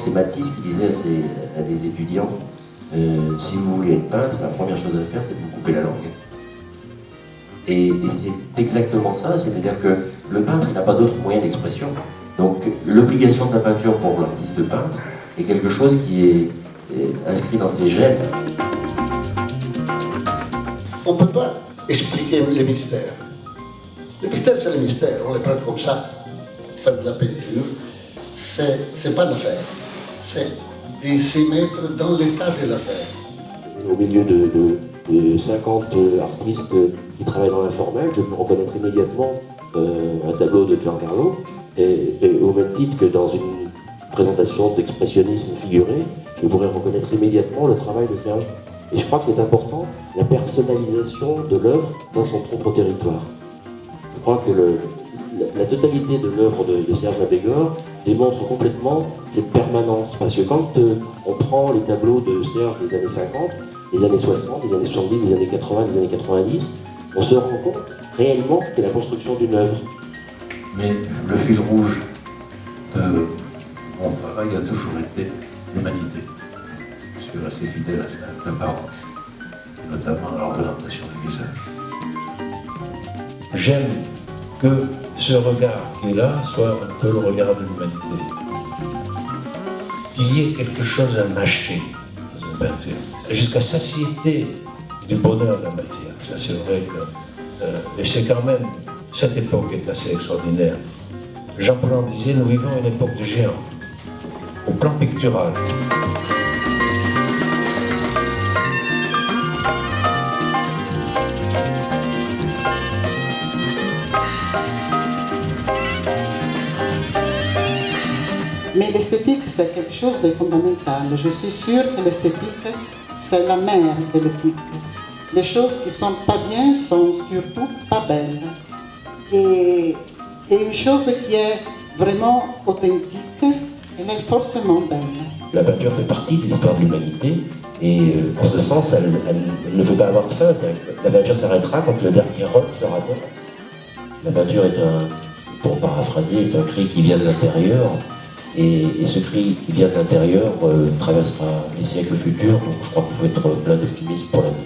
c'est Matisse qui disait à des étudiants, si vous voulez être peintre, la première chose à faire, c'est de vous couper la langue. Et c'est exactement ça, c'est-à-dire que le peintre, il n'a pas d'autre moyen d'expression. Donc l'obligation de la peinture pour l'artiste peintre est quelque chose qui est inscrit dans ses gènes. On ne peut pas expliquer les mystères. Les mystères, c'est les mystères, on les prend comme ça, faire de la peinture. C'est pas l'affaire, c'est de s'y mettre dans l'état de l'affaire. Au milieu de 50 artistes qui travaillent dans l'informel, je peux reconnaître immédiatement un tableau de Giancarlo, et au même titre que dans une présentation d'expressionnisme figuré, je pourrais reconnaître immédiatement le travail de Serge. Et je crois que c'est important, la personnalisation de l'œuvre dans son propre territoire. Je crois que la totalité de l'œuvre de Serge Labégor démontre complètement cette permanence. Parce que quand on prend les tableaux de Serge des années 50, des années 60, des années 70, des années 80, des années 90, on se rend compte réellement que c'est la construction d'une œuvre. Mais le fil rouge de mon travail a toujours été l'humanité. Je suis resté fidèle à cette apparence, notamment à l'ornementation du visage. J'aime que ce regard qui est là soit un peu le regard de l'humanité. Qu'il y ait quelque chose à mâcher dans une peinture, jusqu'à satiété du bonheur de la matière. Ça, c'est vrai que... et c'est quand même... Cette époque est assez extraordinaire. Jean Paul disait, nous vivons une époque de géants, au plan pictural. Mais l'esthétique, c'est quelque chose de fondamental. Je suis sûre que l'esthétique, c'est la mère de l'éthique. Les choses qui sont pas bien sont surtout pas belles. Et une chose qui est vraiment authentique, elle est forcément belle. La peinture fait partie de l'histoire de l'humanité et en ce sens, elle ne peut pas avoir de fin. La peinture s'arrêtera quand le dernier homme sera mort. La peinture est pour paraphraser, c'est un cri qui vient de l'intérieur et ce cri qui vient de l'intérieur traversera les siècles futurs. Donc je crois qu'il faut être plein d'optimisme pour l'avenir.